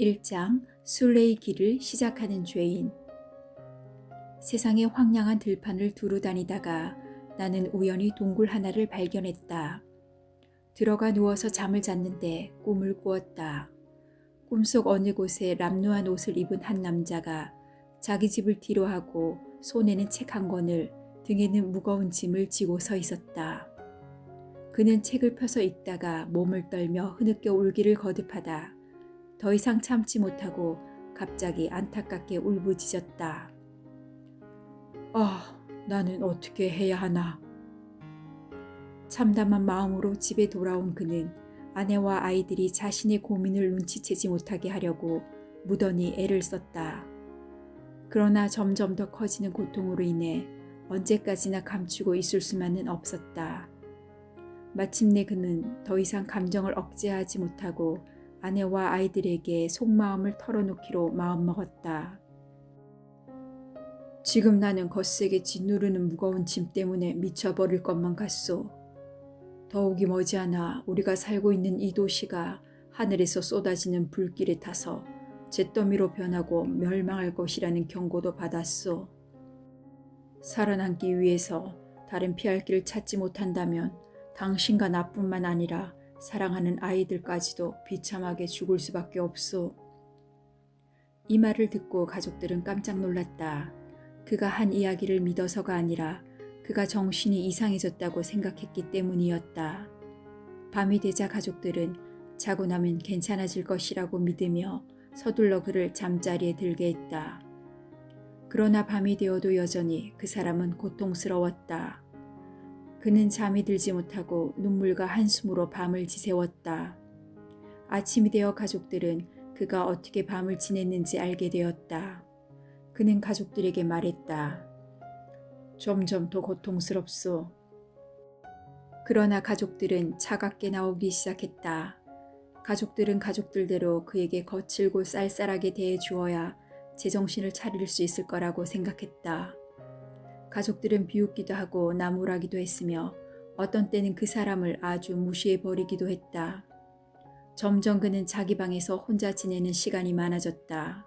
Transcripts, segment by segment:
1장 순례의 길을 시작하는 죄인. 세상의 황량한 들판을 두루 다니다가 나는 우연히 동굴 하나를 발견했다. 들어가 누워서 잠을 잤는데 꿈을 꾸었다. 꿈속 어느 곳에 람누한 옷을 입은 한 남자가 자기 집을 뒤로하고 손에는 책 한 권을, 등에는 무거운 짐을 지고 서 있었다. 그는 책을 펴서 읽다가 몸을 떨며 흐느껴 울기를 거듭하다 더 이상 참지 못하고 갑자기 안타깝게 울부짖었다. 나는 어떻게 해야 하나. 참담한 마음으로 집에 돌아온 그는 아내와 아이들이 자신의 고민을 눈치채지 못하게 하려고 무던히 애를 썼다. 그러나 점점 더 커지는 고통으로 인해 언제까지나 감추고 있을 수만은 없었다. 마침내 그는 더 이상 감정을 억제하지 못하고 아내와 아이들에게 속마음을 털어놓기로 마음먹었다. 지금 나는 거세게 짓누르는 무거운 짐 때문에 미쳐버릴 것만 같소. 더욱이 머지않아 우리가 살고 있는 이 도시가 하늘에서 쏟아지는 불길에 타서 잿더미로 변하고 멸망할 것이라는 경고도 받았소. 살아남기 위해서 다른 피할 길을 찾지 못한다면 당신과 나뿐만 아니라 사랑하는 아이들까지도 비참하게 죽을 수밖에 없소. 이 말을 듣고 가족들은 깜짝 놀랐다. 그가 한 이야기를 믿어서가 아니라 그가 정신이 이상해졌다고 생각했기 때문이었다. 밤이 되자 가족들은 자고 나면 괜찮아질 것이라고 믿으며 서둘러 그를 잠자리에 들게 했다. 그러나 밤이 되어도 여전히 그 사람은 고통스러웠다. 그는 잠이 들지 못하고 눈물과 한숨으로 밤을 지새웠다. 아침이 되어 가족들은 그가 어떻게 밤을 지냈는지 알게 되었다. 그는 가족들에게 말했다. 점점 더 고통스럽소. 그러나 가족들은 차갑게 나오기 시작했다. 가족들은 가족들대로 그에게 거칠고 쌀쌀하게 대해 주어야 제정신을 차릴 수 있을 거라고 생각했다. 가족들은 비웃기도 하고 나무라기도 했으며 어떤 때는 그 사람을 아주 무시해버리기도 했다. 점점 그는 자기 방에서 혼자 지내는 시간이 많아졌다.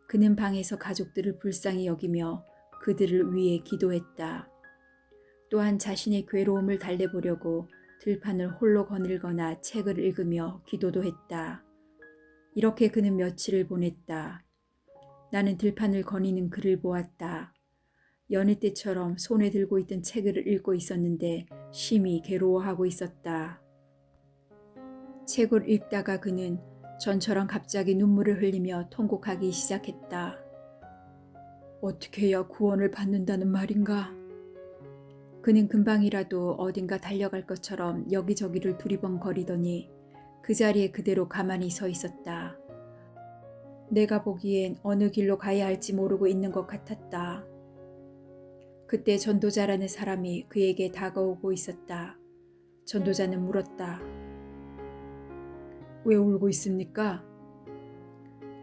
그는 방에서 가족들을 불쌍히 여기며 그들을 위해 기도했다. 또한 자신의 괴로움을 달래보려고 들판을 홀로 거닐거나 책을 읽으며 기도도 했다. 이렇게 그는 며칠을 보냈다. 나는 들판을 거니는 그를 보았다. 여느 때처럼 손에 들고 있던 책을 읽고 있었는데 심히 괴로워하고 있었다. 책을 읽다가 그는 전처럼 갑자기 눈물을 흘리며 통곡하기 시작했다. 어떻게 해야 구원을 받는다는 말인가? 그는 금방이라도 어딘가 달려갈 것처럼 여기저기를 두리번거리더니 그 자리에 그대로 가만히 서 있었다. 내가 보기엔 어느 길로 가야 할지 모르고 있는 것 같았다. 그때 전도자라는 사람이 그에게 다가오고 있었다. 전도자는 물었다. 왜 울고 있습니까?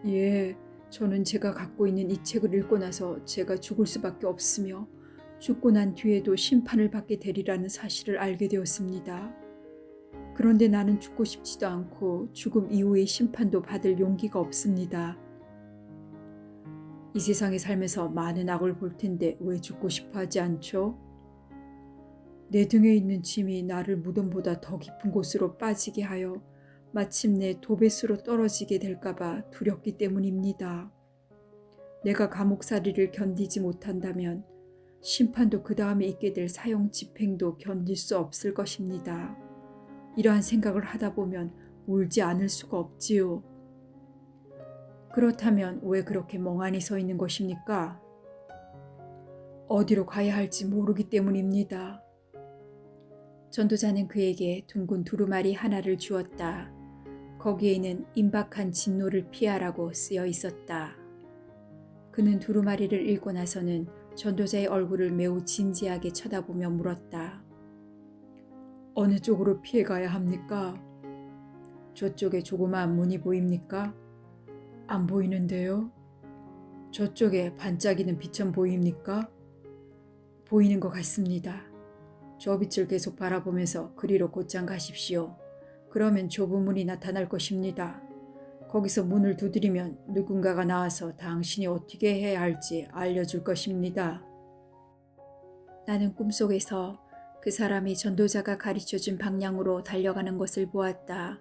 예, 저는 제가 갖고 있는 이 책을 읽고 나서 제가 죽을 수밖에 없으며 죽고 난 뒤에도 심판을 받게 되리라는 사실을 알게 되었습니다. 그런데 나는 죽고 싶지도 않고 죽음 이후의 심판도 받을 용기가 없습니다. 이 세상에 살면서 많은 악을 볼 텐데 왜 죽고 싶어 하지 않죠? 내 등에 있는 짐이 나를 무덤보다 더 깊은 곳으로 빠지게 하여 마침내 도배수로 떨어지게 될까봐 두렵기 때문입니다. 내가 감옥살이를 견디지 못한다면 심판도 그 다음에 있게 될 사형 집행도 견딜 수 없을 것입니다. 이러한 생각을 하다 보면 울지 않을 수가 없지요. 그렇다면 왜 그렇게 멍하니 서 있는 것입니까? 어디로 가야 할지 모르기 때문입니다. 전도자는 그에게 둥근 두루마리 하나를 주었다. 거기에는 임박한 진노를 피하라고 쓰여 있었다. 그는 두루마리를 읽고 나서는 전도자의 얼굴을 매우 진지하게 쳐다보며 물었다. 어느 쪽으로 피해가야 합니까? 저쪽에 조그마한 문이 보입니까? 안 보이는데요. 저쪽에 반짝이는 빛은 보입니까? 보이는 것 같습니다. 저 빛을 계속 바라보면서 그리로 곧장 가십시오. 그러면 좁은 문이 나타날 것입니다. 거기서 문을 두드리면 누군가가 나와서 당신이 어떻게 해야 할지 알려줄 것입니다. 나는 꿈속에서 그 사람이 전도자가 가르쳐준 방향으로 달려가는 것을 보았다.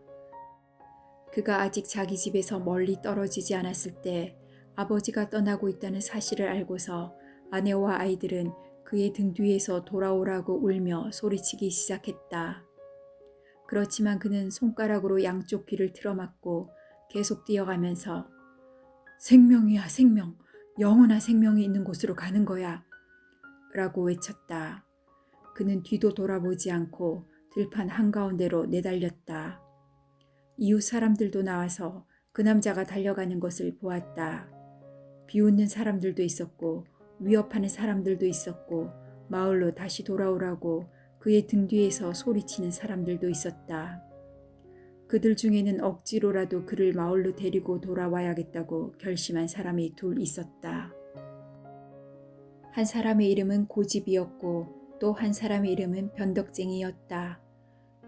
그가 아직 자기 집에서 멀리 떨어지지 않았을 때 아버지가 떠나고 있다는 사실을 알고서 아내와 아이들은 그의 등 뒤에서 돌아오라고 울며 소리치기 시작했다. 그렇지만 그는 손가락으로 양쪽 귀를 틀어막고 계속 뛰어가면서 생명이야 생명, 영원한 생명이 있는 곳으로 가는 거야 라고 외쳤다. 그는 뒤도 돌아보지 않고 들판 한가운데로 내달렸다. 이웃 사람들도 나와서 그 남자가 달려가는 것을 보았다. 비웃는 사람들도 있었고 위협하는 사람들도 있었고 마을로 다시 돌아오라고 그의 등 뒤에서 소리치는 사람들도 있었다. 그들 중에는 억지로라도 그를 마을로 데리고 돌아와야겠다고 결심한 사람이 둘 있었다. 한 사람의 이름은 고집이었고 또 한 사람의 이름은 변덕쟁이였다.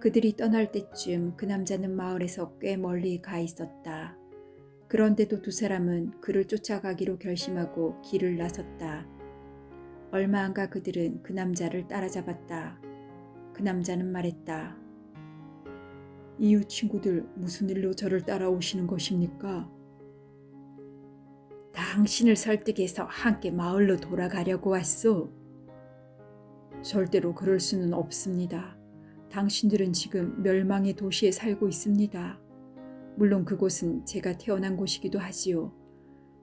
그들이 떠날 때쯤 그 남자는 마을에서 꽤 멀리 가 있었다. 그런데도 두 사람은 그를 쫓아가기로 결심하고 길을 나섰다. 얼마 안 가 그들은 그 남자를 따라잡았다. 그 남자는 말했다. 이웃 친구들, 무슨 일로 저를 따라오시는 것입니까? 당신을 설득해서 함께 마을로 돌아가려고 왔소. 절대로 그럴 수는 없습니다. 당신들은 지금 멸망의 도시에 살고 있습니다. 물론 그곳은 제가 태어난 곳이기도 하지요.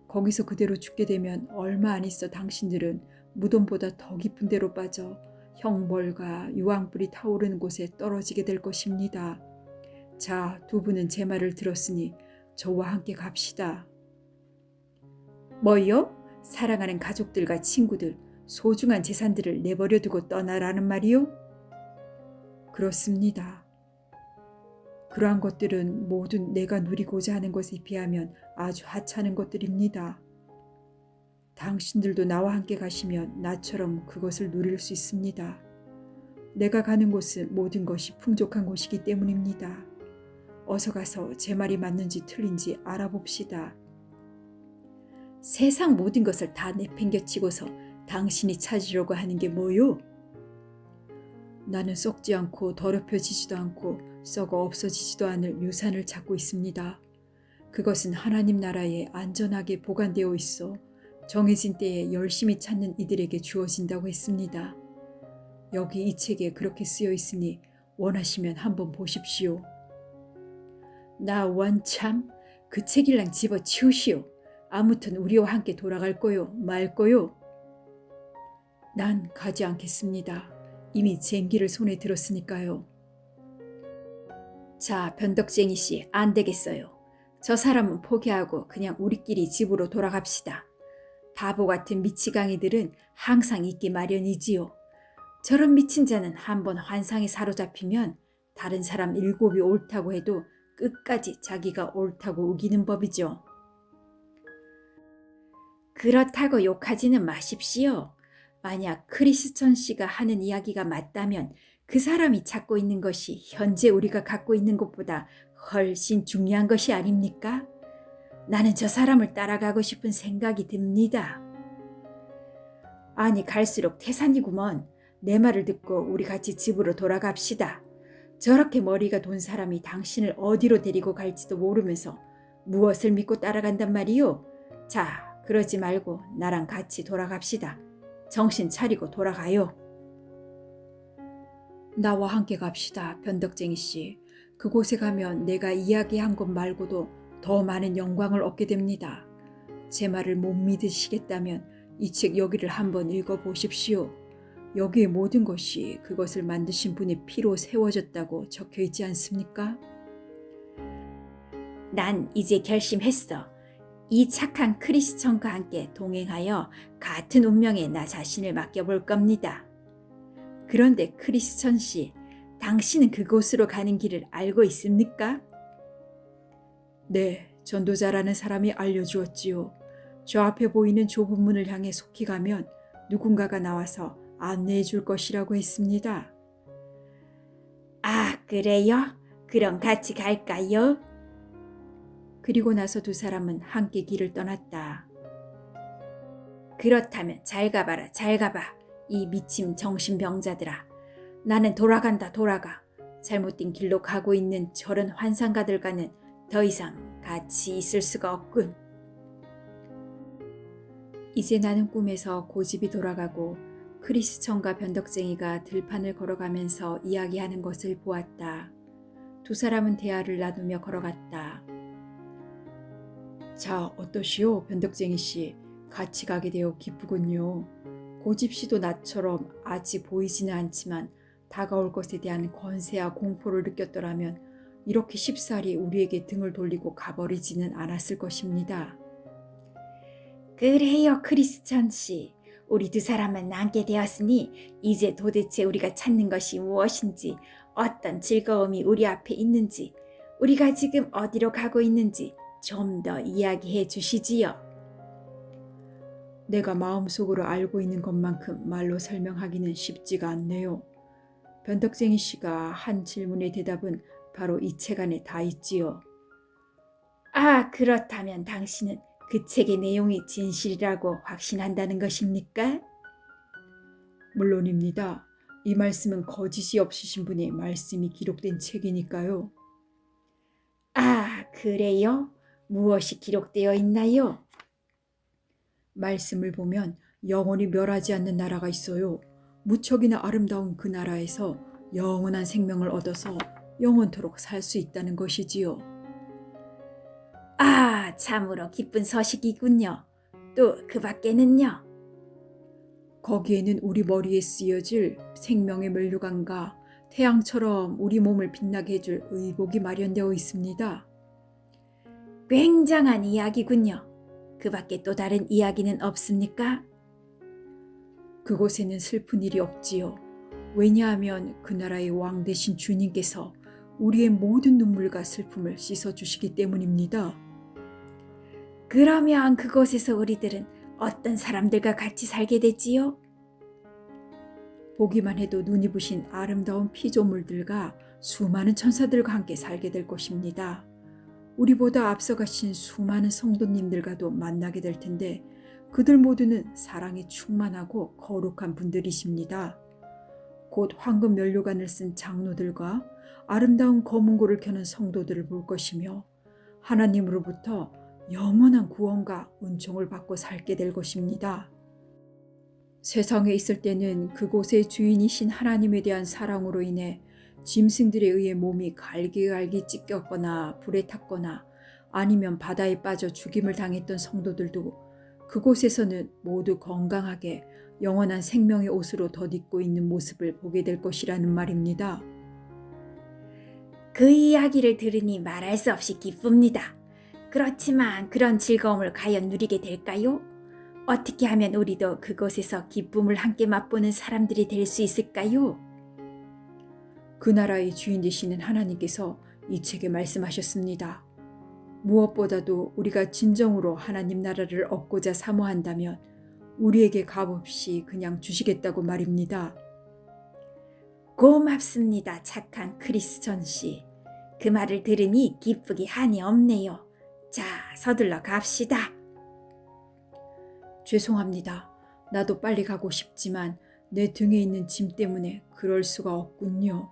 거기서 그대로 죽게 되면 얼마 안 있어 당신들은 무덤보다 더 깊은 데로 빠져 형벌과 유황불이 타오르는 곳에 떨어지게 될 것입니다. 자, 두 분은 제 말을 들었으니 저와 함께 갑시다. 뭐요? 사랑하는 가족들과 친구들, 소중한 재산들을 내버려두고 떠나라는 말이요? 그렇습니다. 그러한 것들은 모두 내가 누리고자 하는 것에 비하면 아주 하찮은 것들입니다. 당신들도 나와 함께 가시면 나처럼 그것을 누릴 수 있습니다. 내가 가는 곳은 모든 것이 풍족한 곳이기 때문입니다. 어서 가서 제 말이 맞는지 틀린지 알아봅시다. 세상 모든 것을 다 내팽겨치고서 당신이 찾으려고 하는 게 뭐요? 나는 썩지 않고 더럽혀지지도 않고 썩어 없어지지도 않을 유산을 찾고 있습니다. 그것은 하나님 나라에 안전하게 보관되어 있어 정해진 때에 열심히 찾는 이들에게 주어진다고 했습니다. 여기 이 책에 그렇게 쓰여 있으니 원하시면 한번 보십시오. 나 원참 그 책이랑 집어치우시오. 아무튼 우리와 함께 돌아갈 거요 말 거요? 난 가지 않겠습니다. 이미 쟁기를 손에 들었으니까요. 자, 변덕쟁이 씨, 안 되겠어요. 저 사람은 포기하고 그냥 우리끼리 집으로 돌아갑시다. 바보 같은 미치광이들은 항상 있기 마련이지요. 저런 미친 자는 한번 환상에 사로잡히면 다른 사람 7이 옳다고 해도 끝까지 자기가 옳다고 우기는 법이죠. 그렇다고 욕하지는 마십시오. 만약 크리스천 씨가 하는 이야기가 맞다면 그 사람이 찾고 있는 것이 현재 우리가 갖고 있는 것보다 훨씬 중요한 것이 아닙니까? 나는 저 사람을 따라가고 싶은 생각이 듭니다. 아니, 갈수록 태산이구먼. 내 말을 듣고 우리 같이 집으로 돌아갑시다. 저렇게 머리가 돈 사람이 당신을 어디로 데리고 갈지도 모르면서 무엇을 믿고 따라간단 말이요? 자, 그러지 말고 나랑 같이 돌아갑시다. 정신 차리고 돌아가요. 나와 함께 갑시다, 변덕쟁이 씨. 그곳에 가면 내가 이야기한 것 말고도 더 많은 영광을 얻게 됩니다. 제 말을 못 믿으시겠다면 이 책 여기를 한번 읽어보십시오. 여기에 모든 것이 그것을 만드신 분의 피로 세워졌다고 적혀 있지 않습니까? 난 이제 결심했어. 이 착한 크리스천과 함께 동행하여 같은 운명에 나 자신을 맡겨볼 겁니다. 그런데 크리스천 씨, 당신은 그곳으로 가는 길을 알고 있습니까? 네, 전도자라는 사람이 알려주었지요. 저 앞에 보이는 좁은 문을 향해 속히 가면 누군가가 나와서 안내해 줄 것이라고 했습니다. 아, 그래요? 그럼 같이 갈까요? 그리고 나서 두 사람은 함께 길을 떠났다. 그렇다면 잘 가봐라, 잘 가봐. 이 미침 정신병자들아. 나는 돌아간다, 돌아가. 잘못된 길로 가고 있는 저런 환상가들과는 더 이상 같이 있을 수가 없군. 이제 나는 꿈에서 고집이 돌아가고 크리스천과 변덕쟁이가 들판을 걸어가면서 이야기하는 것을 보았다. 두 사람은 대화를 나누며 걸어갔다. 자, 어떠시오, 변덕쟁이 씨. 같이 가게 되어 기쁘군요. 고집 씨도 나처럼 아직 보이지는 않지만 다가올 것에 대한 권세와 공포를 느꼈더라면 이렇게 쉽사리 우리에게 등을 돌리고 가버리지는 않았을 것입니다. 그래요, 크리스천 씨. 우리 두 사람은 앉게 되었으니 이제 도대체 우리가 찾는 것이 무엇인지, 어떤 즐거움이 우리 앞에 있는지, 우리가 지금 어디로 가고 있는지 좀 더 이야기해 주시지요. 내가 마음속으로 알고 있는 것만큼 말로 설명하기는 쉽지가 않네요. 변덕쟁이 씨가 한 질문의 대답은 바로 이 책 안에 다 있지요. 아, 그렇다면 당신은 그 책의 내용이 진실이라고 확신한다는 것입니까? 물론입니다. 이 말씀은 거짓이 없으신 분의 말씀이 기록된 책이니까요. 아, 그래요? 무엇이 기록되어 있나요? 말씀을 보면 영원히 멸하지 않는 나라가 있어요. 무척이나 아름다운 그 나라에서 영원한 생명을 얻어서 영원토록 살 수 있다는 것이지요. 아, 참으로 기쁜 소식이군요. 또 그 밖에는요? 거기에는 우리 머리에 쓰여질 생명의 면류관과 태양처럼 우리 몸을 빛나게 해줄 의복이 마련되어 있습니다. 굉장한 이야기군요. 그 밖에 또 다른 이야기는 없습니까? 그곳에는 슬픈 일이 없지요. 왜냐하면 그 나라의 왕 대신 주님께서 우리의 모든 눈물과 슬픔을 씻어주시기 때문입니다. 그러면 그곳에서 우리들은 어떤 사람들과 같이 살게 되지요? 보기만 해도 눈이 부신 아름다운 피조물들과 수많은 천사들과 함께 살게 될 것입니다. 우리보다 앞서가신 수많은 성도님들과도 만나게 될 텐데 그들 모두는 사랑에 충만하고 거룩한 분들이십니다. 곧 황금 면류관을 쓴 장로들과 아름다운 검은고를 켜는 성도들을 볼 것이며 하나님으로부터 영원한 구원과 은총을 받고 살게 될 것입니다. 세상에 있을 때는 그곳의 주인이신 하나님에 대한 사랑으로 인해 짐승들에 의해 몸이 갈기갈기 찢겼거나 불에 탔거나 아니면 바다에 빠져 죽임을 당했던 성도들도 그곳에서는 모두 건강하게 영원한 생명의 옷으로 덧입고 있는 모습을 보게 될 것이라는 말입니다. 그 이야기를 들으니 말할 수 없이 기쁩니다. 그렇지만 그런 즐거움을 과연 누리게 될까요? 어떻게 하면 우리도 그곳에서 기쁨을 함께 맛보는 사람들이 될 수 있을까요? 그 나라의 주인 되시는 하나님께서 이 책에 말씀하셨습니다. 무엇보다도 우리가 진정으로 하나님 나라를 얻고자 사모한다면 우리에게 값없이 그냥 주시겠다고 말입니다. 고맙습니다, 착한 크리스천 씨. 그 말을 들으니 기쁘기 한이 없네요. 자, 서둘러 갑시다. 죄송합니다. 나도 빨리 가고 싶지만 내 등에 있는 짐 때문에 그럴 수가 없군요.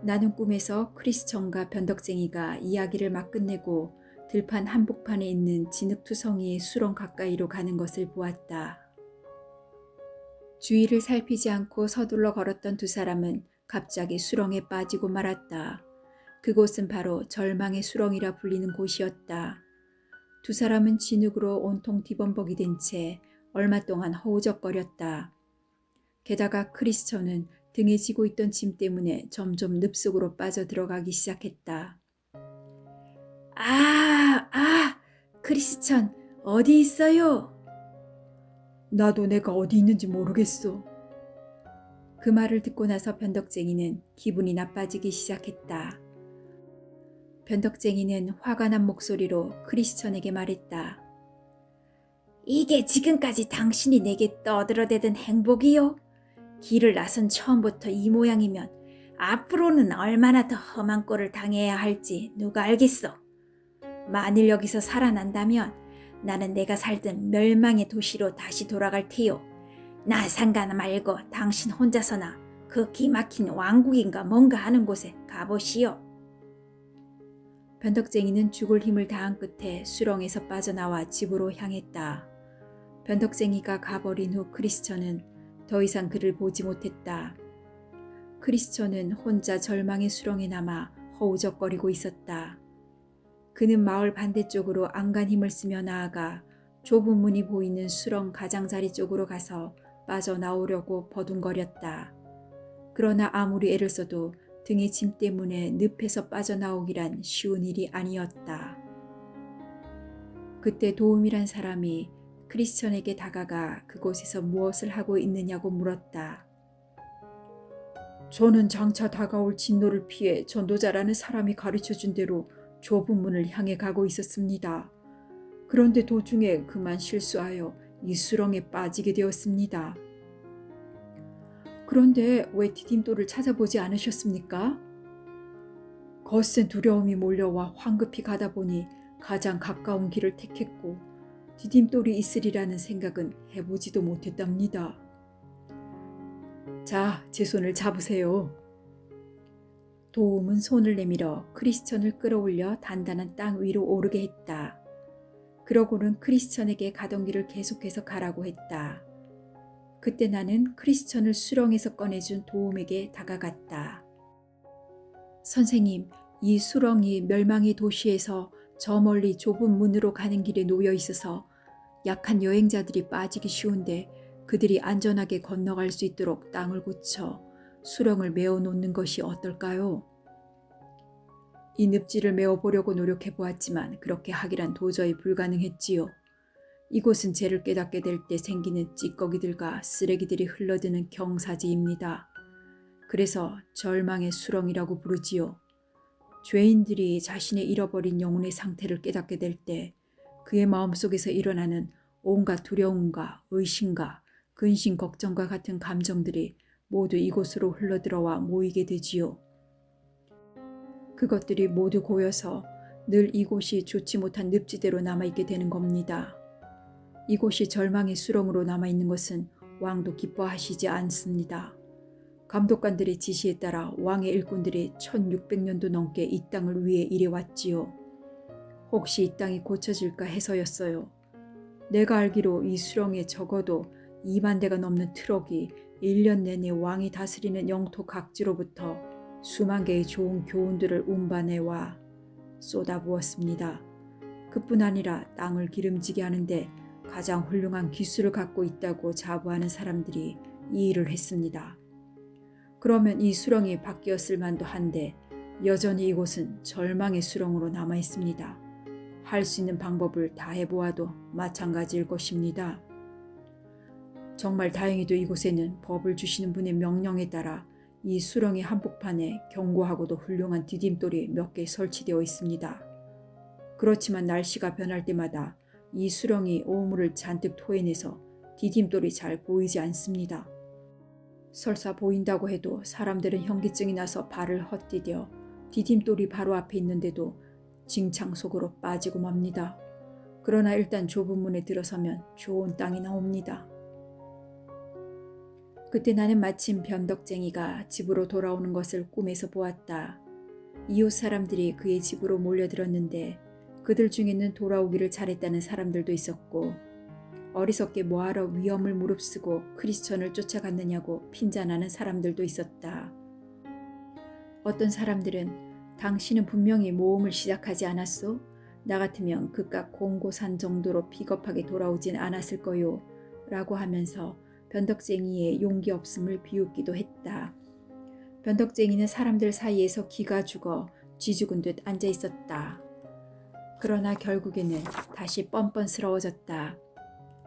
나는 꿈에서 크리스천과 변덕쟁이가 이야기를 막 끝내고 들판 한복판에 있는 진흙투성이의 수렁 가까이로 가는 것을 보았다. 주위를 살피지 않고 서둘러 걸었던 두 사람은 갑자기 수렁에 빠지고 말았다. 그곳은 바로 절망의 수렁이라 불리는 곳이었다. 두 사람은 진흙으로 온통 뒤범벅이 된 채 얼마 동안 허우적거렸다. 게다가 크리스천은 등에 지고 있던 짐 때문에 점점 늪속으로 빠져들어가기 시작했다. 크리스천, 어디 있어요? 나도 내가 어디 있는지 모르겠어. 그 말을 듣고 나서 변덕쟁이는 기분이 나빠지기 시작했다. 변덕쟁이는 화가 난 목소리로 크리스천에게 말했다. 이게 지금까지 당신이 내게 떠들어대던 행복이요? 길을 나선 처음부터 이 모양이면 앞으로는 얼마나 더 험한 꼴을 당해야 할지 누가 알겠어. 만일 여기서 살아난다면 나는 내가 살던 멸망의 도시로 다시 돌아갈 테요. 나 상관 말고 당신 혼자서나 그 기막힌 왕국인가 뭔가 하는 곳에 가보시오. 변덕쟁이는 죽을 힘을 다한 끝에 수렁에서 빠져나와 집으로 향했다. 변덕쟁이가 가버린 후 크리스천은 더 이상 그를 보지 못했다. 크리스천은 혼자 절망의 수렁에 남아 허우적거리고 있었다. 그는 마을 반대쪽으로 안간 힘을 쓰며 나아가 좁은 문이 보이는 수렁 가장자리 쪽으로 가서 빠져나오려고 버둥거렸다. 그러나 아무리 애를 써도 등의 짐 때문에 늪에서 빠져나오기란 쉬운 일이 아니었다. 그때 도움이란 사람이 크리스천에게 다가가 그곳에서 무엇을 하고 있느냐고 물었다. 저는 장차 다가올 진노를 피해 전도자라는 사람이 가르쳐준 대로 좁은 문을 향해 가고 있었습니다. 그런데 도중에 그만 실수하여 이 수렁에 빠지게 되었습니다. 그런데 왜 디딤돌을 찾아보지 않으셨습니까? 거센 두려움이 몰려와 황급히 가다 보니 가장 가까운 길을 택했고 디딤돌이 있으리라는 생각은 해보지도 못했답니다. 자, 제 손을 잡으세요. 도움은 손을 내밀어 크리스천을 끌어올려 단단한 땅 위로 오르게 했다. 그러고는 크리스천에게 가던 길을 계속해서 가라고 했다. 그때 나는 크리스천을 수렁에서 꺼내준 도움에게 다가갔다. 선생님, 이 수렁이 멸망의 도시에서 저 멀리 좁은 문으로 가는 길에 놓여 있어서 약한 여행자들이 빠지기 쉬운데 그들이 안전하게 건너갈 수 있도록 땅을 고쳐 수렁을 메어 놓는 것이 어떨까요? 이 늪지를 메어보려고 노력해 보았지만 그렇게 하기란 도저히 불가능했지요. 이곳은 죄를 깨닫게 될 때 생기는 찌꺼기들과 쓰레기들이 흘러드는 경사지입니다. 그래서 절망의 수렁이라고 부르지요. 죄인들이 자신의 잃어버린 영혼의 상태를 깨닫게 될 때 그의 마음속에서 일어나는 온갖 두려움과 의심과 근심 걱정과 같은 감정들이 모두 이곳으로 흘러들어와 모이게 되지요. 그것들이 모두 고여서 늘 이곳이 좋지 못한 늪지대로 남아있게 되는 겁니다. 이곳이 절망의 수렁으로 남아있는 것은 왕도 기뻐하시지 않습니다. 감독관들의 지시에 따라 왕의 일꾼들이 1600년도 넘게 이 땅을 위해 일해왔지요. 혹시 이 땅이 고쳐질까 해서였어요. 내가 알기로 이 수렁에 적어도 2만 대가 넘는 트럭이 1년 내내 왕이 다스리는 영토 각지로부터 수만 개의 좋은 교훈들을 운반해와 쏟아부었습니다. 그뿐 아니라 땅을 기름지게 하는데 가장 훌륭한 기술을 갖고 있다고 자부하는 사람들이 이 일을 했습니다. 그러면 이 수렁이 바뀌었을 만도 한데 여전히 이곳은 절망의 수렁으로 남아 있습니다. 할 수 있는 방법을 다 해보아도 마찬가지일 것입니다. 정말 다행히도 이곳에는 법을 주시는 분의 명령에 따라 이 수렁의 한복판에 견고하고도 훌륭한 디딤돌이 몇 개 설치되어 있습니다. 그렇지만 날씨가 변할 때마다 이 수렁이 오물을 잔뜩 토해내서 디딤돌이 잘 보이지 않습니다. 설사 보인다고 해도 사람들은 현기증이 나서 발을 헛디뎌 디딤돌이 바로 앞에 있는데도 징창 속으로 빠지고 맙니다. 그러나 일단 좁은 문에 들어서면 좋은 땅이 나옵니다. 그때 나는 마침 변덕쟁이가 집으로 돌아오는 것을 꿈에서 보았다. 이웃 사람들이 그의 집으로 몰려들었는데 그들 중에는 돌아오기를 잘했다는 사람들도 있었고 어리석게 뭐하러 위험을 무릅쓰고 크리스천을 쫓아갔느냐고 핀잔하는 사람들도 있었다. 어떤 사람들은 당신은 분명히 모험을 시작하지 않았소? 나 같으면 그깟 공고산 정도로 비겁하게 돌아오진 않았을 거요 라고 하면서 변덕쟁이의 용기 없음을 비웃기도 했다. 변덕쟁이는 사람들 사이에서 기가 죽어 쥐죽은 듯 앉아 있었다. 그러나 결국에는 다시 뻔뻔스러워졌다.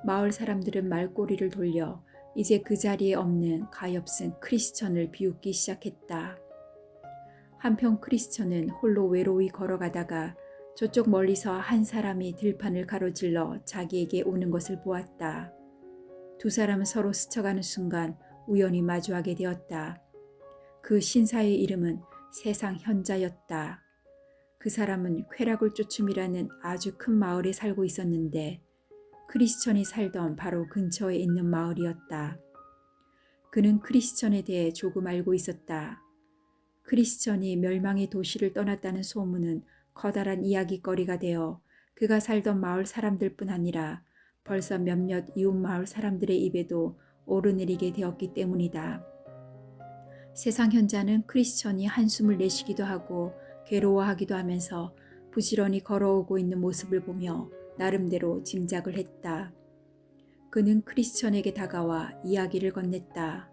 마을 사람들은 말꼬리를 돌려 이제 그 자리에 없는 가엾은 크리스천을 비웃기 시작했다. 한편 크리스천은 홀로 외로이 걸어가다가 저쪽 멀리서 한 사람이 들판을 가로질러 자기에게 오는 것을 보았다. 두 사람은 서로 스쳐가는 순간 우연히 마주하게 되었다. 그 신사의 이름은 세상 현자였다. 그 사람은 쾌락을 쫓음이라는 아주 큰 마을에 살고 있었는데 크리스천이 살던 바로 근처에 있는 마을이었다. 그는 크리스천에 대해 조금 알고 있었다. 크리스천이 멸망의 도시를 떠났다는 소문은 커다란 이야기거리가 되어 그가 살던 마을 사람들뿐 아니라 벌써 몇몇 이웃 마을 사람들의 입에도 오르내리게 되었기 때문이다. 세상 현자는 크리스천이 한숨을 내쉬기도 하고 괴로워하기도 하면서 부지런히 걸어오고 있는 모습을 보며 나름대로 짐작을 했다. 그는 크리스천에게 다가와 이야기를 건넸다.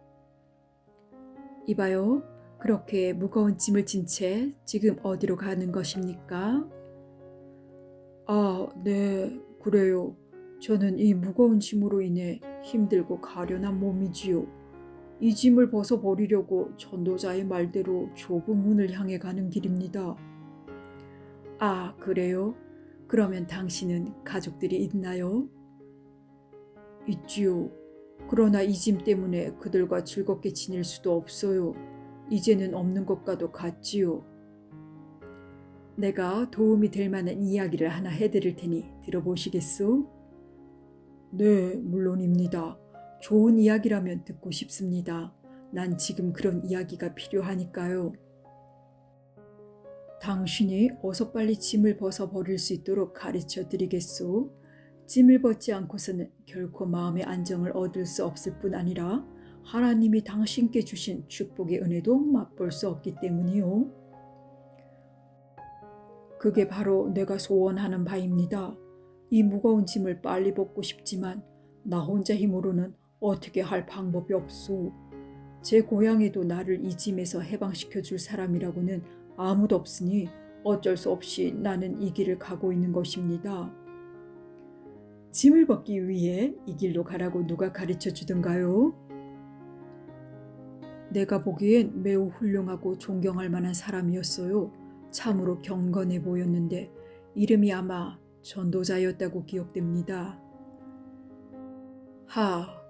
이봐요. 그렇게 무거운 짐을 진 채 지금 어디로 가는 것입니까? 아, 네, 그래요. 저는 이 무거운 짐으로 인해 힘들고 가련한 몸이지요. 이 짐을 벗어버리려고 전도자의 말대로 좁은 문을 향해 가는 길입니다. 아, 그래요? 그러면 당신은 가족들이 있나요? 있지요. 그러나 이 짐 때문에 그들과 즐겁게 지낼 수도 없어요. 이제는 없는 것과도 같지요. 내가 도움이 될 만한 이야기를 하나 해드릴 테니 들어보시겠소? 네, 물론입니다. 좋은 이야기라면 듣고 싶습니다. 난 지금 그런 이야기가 필요하니까요. 당신이 어서 빨리 짐을 벗어버릴 수 있도록 가르쳐 드리겠소. 짐을 벗지 않고서는 결코 마음의 안정을 얻을 수 없을 뿐 아니라 하나님이 당신께 주신 축복의 은혜도 맛볼 수 없기 때문이요. 그게 바로 내가 소원하는 바입니다. 이 무거운 짐을 빨리 벗고 싶지만 나 혼자 힘으로는 어떻게 할 방법이 없소. 제 고향에도 나를 이 짐에서 해방시켜 줄 사람이라고는 아무도 없으니 어쩔 수 없이 나는 이 길을 가고 있는 것입니다. 짐을 벗기 위해 이 길로 가라고 누가 가르쳐 주던가요? 내가 보기엔 매우 훌륭하고 존경할 만한 사람이었어요. 참으로 경건해 보였는데 이름이 아마 전도자였다고 기억됩니다.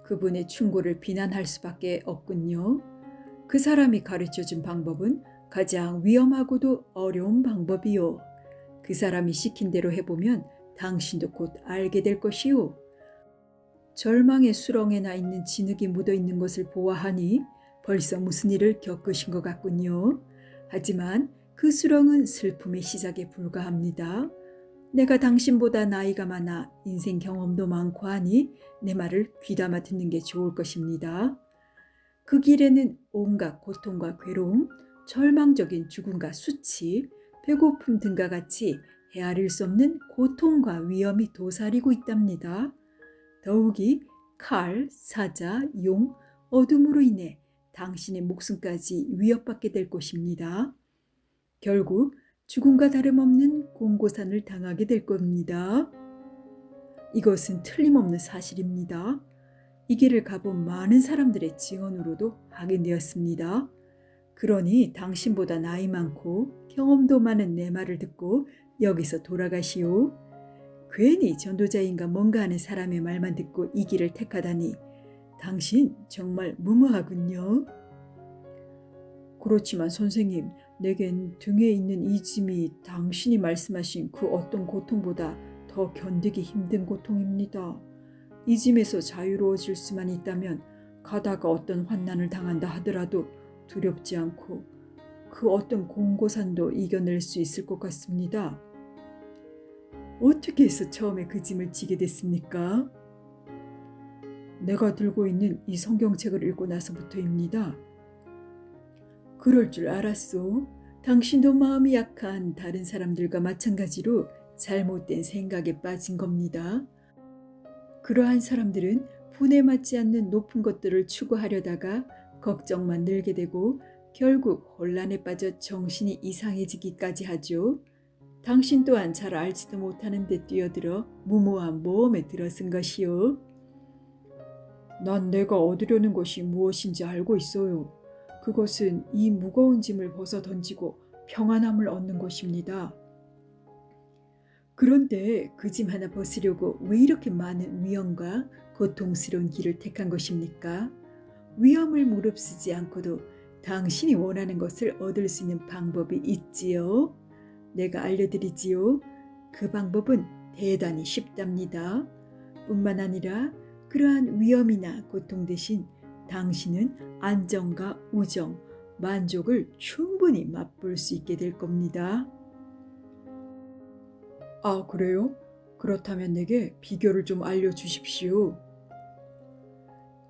그분의 충고를 비난할 수밖에 없군요. 그 사람이 가르쳐준 방법은 가장 위험하고도 어려운 방법이요. 그 사람이 시킨 대로 해보면 당신도 곧 알게 될 것이요. 절망의 수렁에나 있는 진흙이 묻어 있는 것을 보아하니 벌써 무슨 일을 겪으신 것 같군요. 하지만 그 수렁은 슬픔의 시작에 불과합니다. 내가 당신보다 나이가 많아 인생 경험도 많고 하니 내 말을 귀담아 듣는 게 좋을 것입니다. 그 길에는 온갖 고통과 괴로움, 절망적인 죽음과 수치, 배고픔 등과 같이 헤아릴 수 없는 고통과 위험이 도사리고 있답니다. 더욱이 칼, 사자, 용, 어둠으로 인해 당신의 목숨까지 위협받게 될 것입니다. 결국 죽음과 다름없는 공고산을 당하게 될 겁니다. 이것은 틀림없는 사실입니다. 이 길을 가본 많은 사람들의 증언으로도 확인되었습니다. 그러니 당신보다 나이 많고 경험도 많은 내 말을 듣고 여기서 돌아가시오. 괜히 전도자인가 뭔가 하는 사람의 말만 듣고 이 길을 택하다니 당신 정말 무모하군요. 그렇지만 선생님, 내겐 등에 있는 이 짐이 당신이 말씀하신 그 어떤 고통보다 더 견디기 힘든 고통입니다. 이 짐에서 자유로워질 수만 있다면 가다가 어떤 환난을 당한다 하더라도 두렵지 않고 그 어떤 공고산도 이겨낼 수 있을 것 같습니다. 어떻게 해서 처음에 그 짐을 지게 됐습니까? 내가 들고 있는 이 성경책을 읽고 나서부터입니다. 그럴 줄 알았소. 당신도 마음이 약한 다른 사람들과 마찬가지로 잘못된 생각에 빠진 겁니다. 그러한 사람들은 분에 맞지 않는 높은 것들을 추구하려다가 걱정만 늘게 되고 결국 혼란에 빠져 정신이 이상해지기까지 하죠. 당신 또한 잘 알지도 못하는 데 뛰어들어 무모한 모험에 들어선 것이요. 난 내가 얻으려는 것이 무엇인지 알고 있어요. 그것은 이 무거운 짐을 벗어 던지고 평안함을 얻는 것입니다. 그런데 그 짐 하나 벗으려고 왜 이렇게 많은 위험과 고통스러운 길을 택한 것입니까? 위험을 무릅쓰지 않고도 당신이 원하는 것을 얻을 수 있는 방법이 있지요. 내가 알려드리지요. 그 방법은 대단히 쉽답니다. 뿐만 아니라 그러한 위험이나 고통 대신 당신은 안정과 우정, 만족을 충분히 맛볼 수 있게 될 겁니다. 아, 그래요? 그렇다면 내게 비결을 좀 알려주십시오.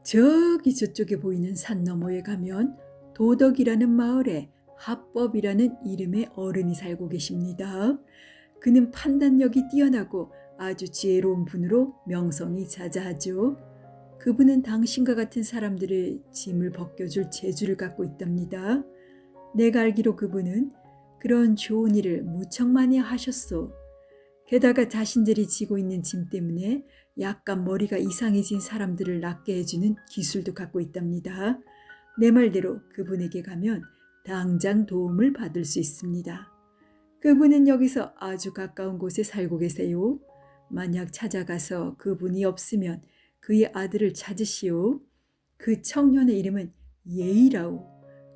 저기 저쪽에 보이는 산 너머에 가면 도덕이라는 마을에 합법이라는 이름의 어른이 살고 계십니다. 그는 판단력이 뛰어나고 아주 지혜로운 분으로 명성이 자자하죠. 그분은 당신과 같은 사람들의 짐을 벗겨줄 재주를 갖고 있답니다. 내가 알기로 그분은 그런 좋은 일을 무척 많이 하셨소. 게다가 자신들이 지고 있는 짐 때문에 약간 머리가 이상해진 사람들을 낫게 해주는 기술도 갖고 있답니다. 내 말대로 그분에게 가면 당장 도움을 받을 수 있습니다. 그분은 여기서 아주 가까운 곳에 살고 계세요. 만약 찾아가서 그분이 없으면 그의 아들을 찾으시오. 그 청년의 이름은 예이라오.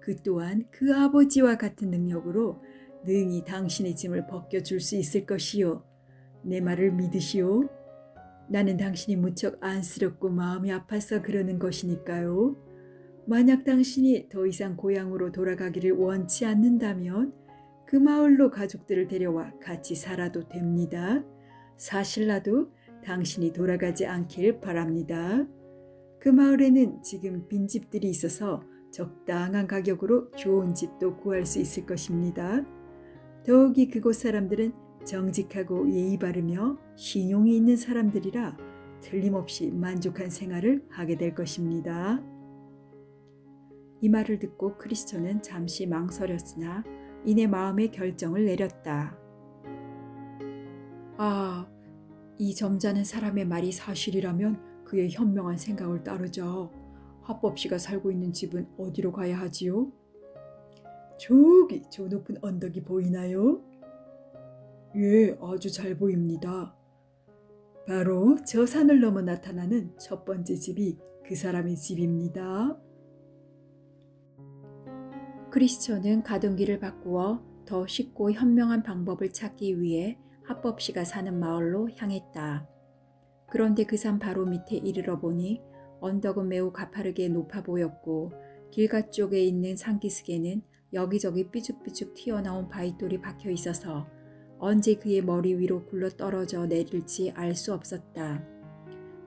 그 또한 그 아버지와 같은 능력으로 능히 당신의 짐을 벗겨줄 수 있을 것이요. 내 말을 믿으시오. 나는 당신이 무척 안쓰럽고 마음이 아파서 그러는 것이니까요. 만약 당신이 더 이상 고향으로 돌아가기를 원치 않는다면 그 마을로 가족들을 데려와 같이 살아도 됩니다. 사실 나도 당신이 돌아가지 않길 바랍니다. 그 마을에는 지금 빈집들이 있어서 적당한 가격으로 좋은 집도 구할 수 있을 것입니다. 더욱이 그곳 사람들은 정직하고 예의 바르며 신용이 있는 사람들이라 틀림없이 만족한 생활을 하게 될 것입니다. 이 말을 듣고 크리스천은 잠시 망설였으나 이내 마음의 결정을 내렸다. 아, 이 점잖은 사람의 말이 사실이라면 그의 현명한 생각을 따르자. 합법 씨가 살고 있는 집은 어디로 가야 하지요? 저기 저 높은 언덕이 보이나요? 예, 아주 잘 보입니다. 바로 저 산을 넘어 나타나는 첫 번째 집이 그 사람의 집입니다. 크리스천은 가던 길을 바꾸어 더 쉽고 현명한 방법을 찾기 위해 합법 씨가 사는 마을로 향했다. 그런데 그 산 바로 밑에 이르러 보니 언덕은 매우 가파르게 높아 보였고 길가 쪽에 있는 산기슭에는 여기저기 삐죽삐죽 튀어나온 바위돌이 박혀 있어서 언제 그의 머리 위로 굴러 떨어져 내릴지 알 수 없었다.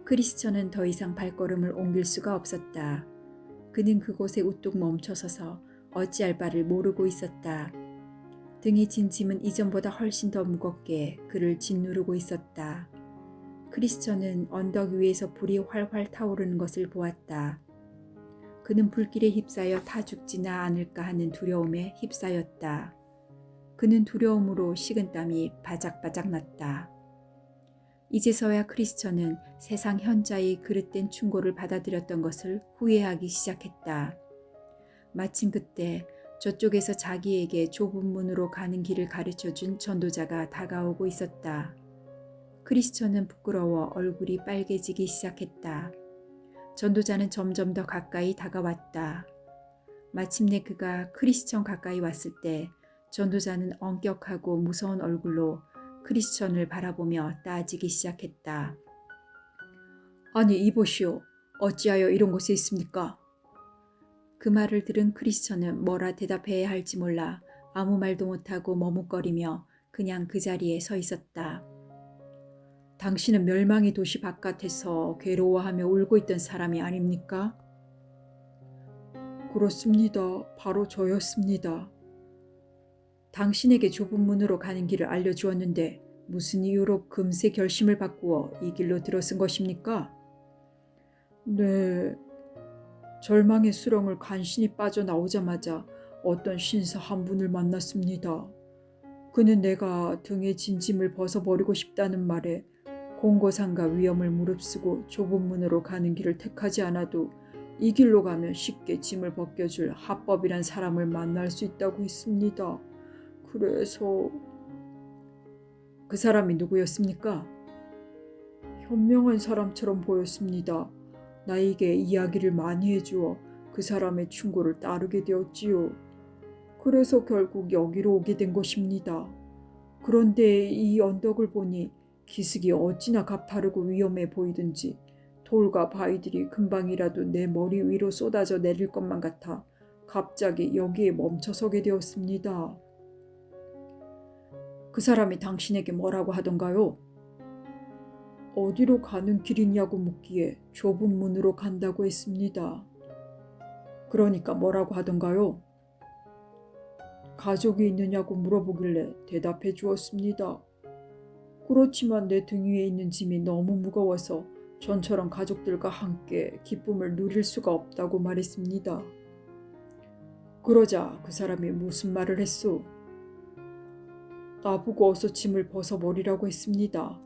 크리스천은 더 이상 발걸음을 옮길 수가 없었다. 그는 그곳에 우뚝 멈춰서서 어찌할 바를 모르고 있었다. 등에 진 짐은 이전보다 훨씬 더 무겁게 그를 짓누르고 있었다. 크리스천은 언덕 위에서 불이 활활 타오르는 것을 보았다. 그는 불길에 휩싸여 타 죽지나 않을까 하는 두려움에 휩싸였다. 그는 두려움으로 식은땀이 바작바작 났다. 이제서야 크리스천은 세상 현자의 그릇된 충고를 받아들였던 것을 후회하기 시작했다. 마침 그때 저쪽에서 자기에게 좁은 문으로 가는 길을 가르쳐준 전도자가 다가오고 있었다. 크리스천은 부끄러워 얼굴이 빨개지기 시작했다. 전도자는 점점 더 가까이 다가왔다. 마침내 그가 크리스천 가까이 왔을 때 전도자는 엄격하고 무서운 얼굴로 크리스천을 바라보며 따지기 시작했다. 아니 이보시오. 어찌하여 이런 곳에 있습니까? 그 말을 들은 크리스천은 뭐라 대답해야 할지 몰라 아무 말도 못하고 머뭇거리며 그냥 그 자리에 서 있었다. 당신은 멸망의 도시 바깥에서 괴로워하며 울고 있던 사람이 아닙니까? 그렇습니다. 바로 저였습니다. 당신에게 좁은 문으로 가는 길을 알려주었는데 무슨 이유로 금세 결심을 바꾸어 이 길로 들어선 것입니까? 네, 절망의 수렁을 간신히 빠져나오자마자 어떤 신사 한 분을 만났습니다. 그는 내가 등에 진 짐을 벗어버리고 싶다는 말에 공고상과 위험을 무릅쓰고 좁은 문으로 가는 길을 택하지 않아도 이 길로 가면 쉽게 짐을 벗겨줄 합법이란 사람을 만날 수 있다고 했습니다. 그래서 그 사람이 누구였습니까? 현명한 사람처럼 보였습니다. 나에게 이야기를 많이 해주어 그 사람의 충고를 따르게 되었지요. 그래서 결국 여기로 오게 된 것입니다. 그런데 이 언덕을 보니 기슭이 어찌나 가파르고 위험해 보이든지 돌과 바위들이 금방이라도 내 머리 위로 쏟아져 내릴 것만 같아 갑자기 여기에 멈춰서게 되었습니다. 그 사람이 당신에게 뭐라고 하던가요? 어디로 가는 길이냐고 묻기에 좁은 문으로 간다고 했습니다. 그러니까 뭐라고 하던가요? 가족이 있느냐고 물어보길래 대답해 주었습니다. 그렇지만 내 등 위에 있는 짐이 너무 무거워서 전처럼 가족들과 함께 기쁨을 누릴 수가 없다고 말했습니다. 그러자 그 사람이 무슨 말을 했소? 나보고 어서 짐을 벗어버리라고 했습니다.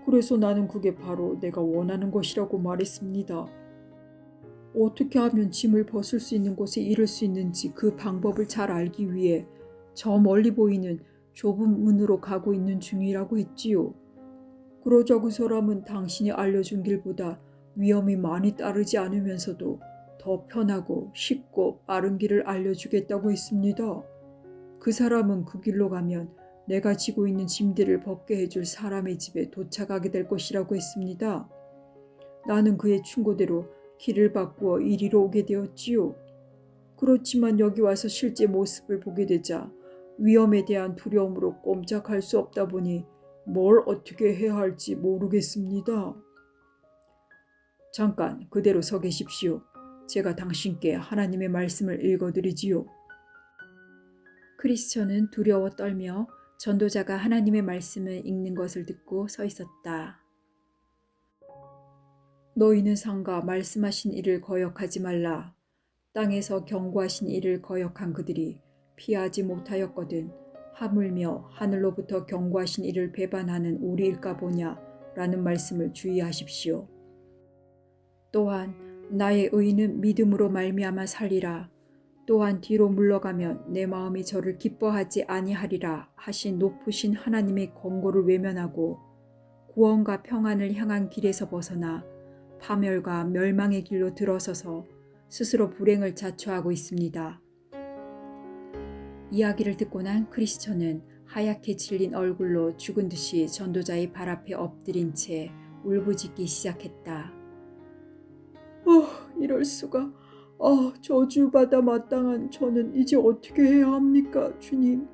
그래서 나는 그게 바로 내가 원하는 것이라고 말했습니다. 어떻게 하면 짐을 벗을 수 있는 곳에 이를 수 있는지 그 방법을 잘 알기 위해 저 멀리 보이는 좁은 문으로 가고 있는 중이라고 했지요. 그러자 그 사람은 당신이 알려준 길보다 위험이 많이 따르지 않으면서도 더 편하고 쉽고 빠른 길을 알려주겠다고 했습니다. 그 사람은 그 길로 가면 내가 지고 있는 짐들을 벗게 해줄 사람의 집에 도착하게 될 것이라고 했습니다. 나는 그의 충고대로 길을 바꾸어 이리로 오게 되었지요. 그렇지만 여기 와서 실제 모습을 보게 되자 위험에 대한 두려움으로 꼼짝할 수 없다 보니 뭘 어떻게 해야 할지 모르겠습니다. 잠깐 그대로 서 계십시오. 제가 당신께 하나님의 말씀을 읽어드리지요. 크리스천은 두려워 떨며 전도자가 하나님의 말씀을 읽는 것을 듣고 서 있었다. 너희는 상가 말씀하신 이를 거역하지 말라. 땅에서 경고하신 이를 거역한 그들이 피하지 못하였거든 하물며 하늘로부터 경고하신 이를 배반하는 우리일까 보냐 라는 말씀을 주의하십시오. 또한 나의 의인은 믿음으로 말미암아 살리라. 또한 뒤로 물러가면 내 마음이 저를 기뻐하지 아니하리라 하신 높으신 하나님의 권고를 외면하고 구원과 평안을 향한 길에서 벗어나 파멸과 멸망의 길로 들어서서 스스로 불행을 자초하고 있습니다. 이야기를 듣고 난 크리스천은 하얗게 질린 얼굴로 죽은 듯이 전도자의 발 앞에 엎드린 채 울부짖기 시작했다. 이럴 수가. 저주받아 마땅한 저는 이제 어떻게 해야 합니까, 주님?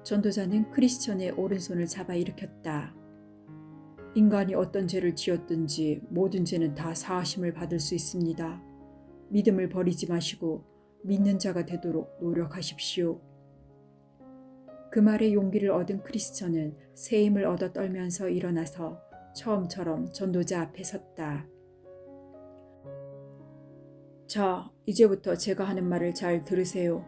전도자는 크리스천의 오른손을 잡아 일으켰다. 인간이 어떤 죄를 지었든지 모든 죄는 다 사하심을 받을 수 있습니다. 믿음을 버리지 마시고 믿는 자가 되도록 노력하십시오. 그 말에 용기를 얻은 크리스천은 새 힘을 얻어 떨면서 일어나서 처음처럼 전도자 앞에 섰다. 자, 이제부터 제가 하는 말을 잘 들으세요.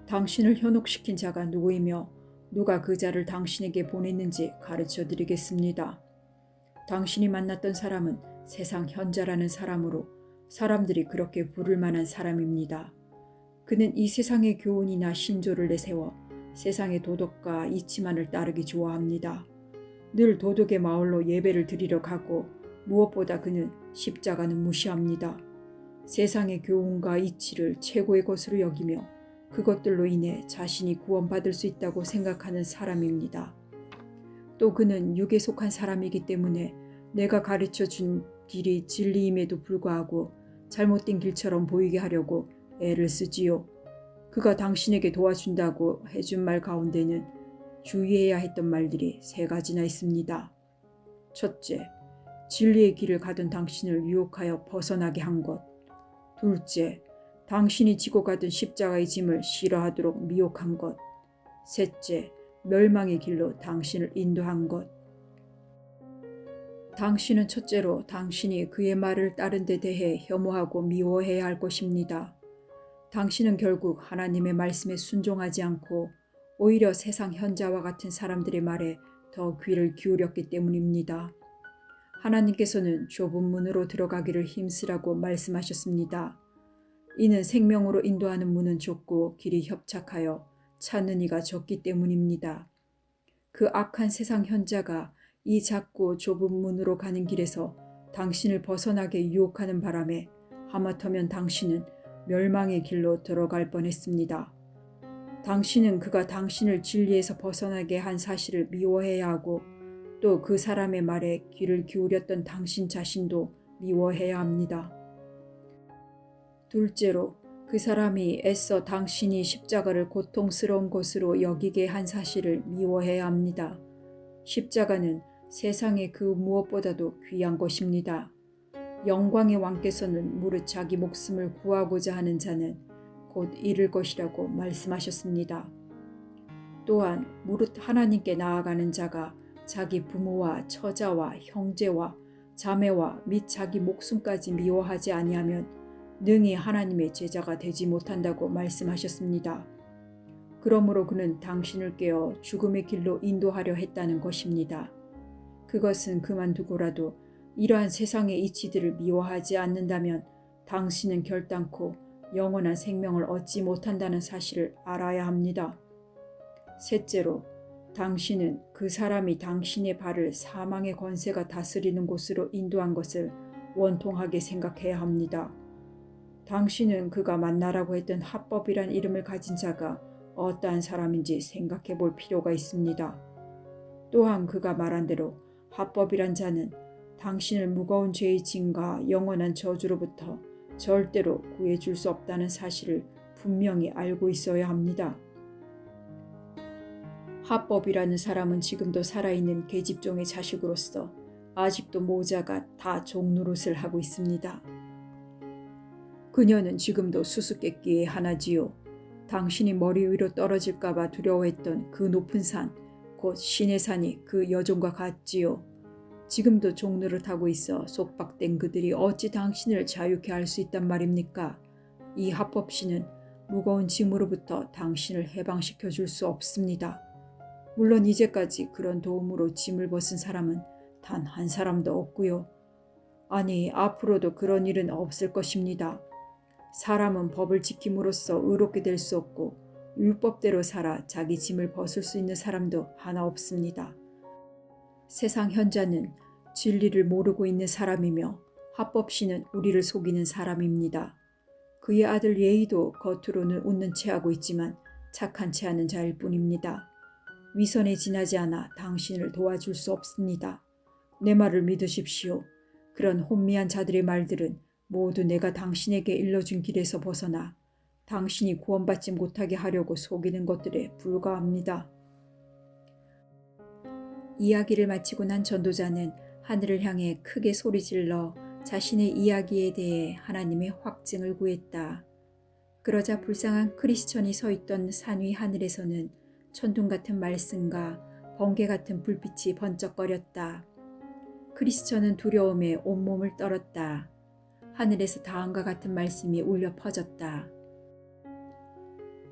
당신을 현혹시킨 자가 누구이며 누가 그 자를 당신에게 보냈는지 가르쳐 드리겠습니다. 당신이 만났던 사람은 세상 현자라는 사람으로 사람들이 그렇게 부를 만한 사람입니다. 그는 이 세상의 교훈이나 신조를 내세워 세상의 도덕과 이치만을 따르기 좋아합니다. 늘 도덕의 마을로 예배를 드리러 가고 무엇보다 그는 십자가는 무시합니다. 세상의 교훈과 이치를 최고의 것으로 여기며 그것들로 인해 자신이 구원받을 수 있다고 생각하는 사람입니다. 또 그는 육에 속한 사람이기 때문에 내가 가르쳐 준 길이 진리임에도 불구하고 잘못된 길처럼 보이게 하려고 애를 쓰지요. 그가 당신에게 도와준다고 해준 말 가운데는 주의해야 했던 말들이 3가지나 있습니다. 첫째, 진리의 길을 가던 당신을 유혹하여 벗어나게 한 것. 둘째, 당신이 지고 가던 십자가의 짐을 싫어하도록 미혹한 것. 셋째, 멸망의 길로 당신을 인도한 것. 당신은 첫째로 당신이 그의 말을 따른 데 대해 혐오하고 미워해야 할 것입니다. 당신은 결국 하나님의 말씀에 순종하지 않고 오히려 세상 현자와 같은 사람들의 말에 더 귀를 기울였기 때문입니다. 하나님께서는 좁은 문으로 들어가기를 힘쓰라고 말씀하셨습니다. 이는 생명으로 인도하는 문은 좁고 길이 협착하여 찾는 이가 적기 때문입니다. 그 악한 세상 현자가 이 작고 좁은 문으로 가는 길에서 당신을 벗어나게 유혹하는 바람에 하마터면 당신은 멸망의 길로 들어갈 뻔했습니다. 당신은 그가 당신을 진리에서 벗어나게 한 사실을 미워해야 하고 또 그 사람의 말에 귀를 기울였던 당신 자신도 미워해야 합니다. 둘째로 그 사람이 애써 당신이 십자가를 고통스러운 것으로 여기게 한 사실을 미워해야 합니다. 십자가는 세상의 그 무엇보다도 귀한 것입니다. 영광의 왕께서는 무릇 자기 목숨을 구하고자 하는 자는 곧 잃을 것이라고 말씀하셨습니다. 또한 무릇 하나님께 나아가는 자가 자기 부모와 처자와 형제와 자매와 및 자기 목숨까지 미워하지 아니하면 능히 하나님의 제자가 되지 못한다고 말씀하셨습니다. 그러므로 그는 당신을 깨어 죽음의 길로 인도하려 했다는 것입니다. 그것은 그만두고라도 이러한 세상의 이치들을 미워하지 않는다면 당신은 결단코 영원한 생명을 얻지 못한다는 사실을 알아야 합니다. 셋째로, 당신은 그 사람이 당신의 발을 사망의 권세가 다스리는 곳으로 인도한 것을 원통하게 생각해야 합니다. 당신은 그가 만나라고 했던 합법이란 이름을 가진 자가 어떠한 사람인지 생각해 볼 필요가 있습니다. 또한 그가 말한 대로 합법이란 자는 당신을 무거운 죄의 짐과 영원한 저주로부터 절대로 구해줄 수 없다는 사실을 분명히 알고 있어야 합니다. 합법이라는 사람은 지금도 살아있는 계집종의 자식으로서 아직도 모자가 다 종노릇을 하고 있습니다. 그녀는 지금도 수수께끼의 하나지요. 당신이 머리 위로 떨어질까봐 두려워했던 그 높은 산, 곧 신의 산이 그 여종과 같지요. 지금도 종노릇하고 있어 속박된 그들이 어찌 당신을 자유케 할 수 있단 말입니까? 이 합법신은 무거운 짐으로부터 당신을 해방시켜 줄 수 없습니다. 물론 이제까지 그런 도움으로 짐을 벗은 사람은 단 한 사람도 없고요. 아니, 앞으로도 그런 일은 없을 것입니다. 사람은 법을 지킴으로써 의롭게 될 수 없고 율법대로 살아 자기 짐을 벗을 수 있는 사람도 하나 없습니다. 세상 현자는 진리를 모르고 있는 사람이며 합법신은 우리를 속이는 사람입니다. 그의 아들 예의도 겉으로는 웃는 체하고 있지만 착한 체하는 자일 뿐입니다. 위선에 지나지 않아 당신을 도와줄 수 없습니다. 내 말을 믿으십시오. 그런 혼미한 자들의 말들은 모두 내가 당신에게 일러준 길에서 벗어나 당신이 구원받지 못하게 하려고 속이는 것들에 불과합니다. 이야기를 마치고 난 전도자는 하늘을 향해 크게 소리질러 자신의 이야기에 대해 하나님의 확증을 구했다. 그러자 불쌍한 크리스천이 서 있던 산 위 하늘에서는 천둥 같은 말씀과 번개 같은 불빛이 번쩍거렸다. 크리스천은 두려움에 온몸을 떨었다. 하늘에서 다음과 같은 말씀이 울려 퍼졌다.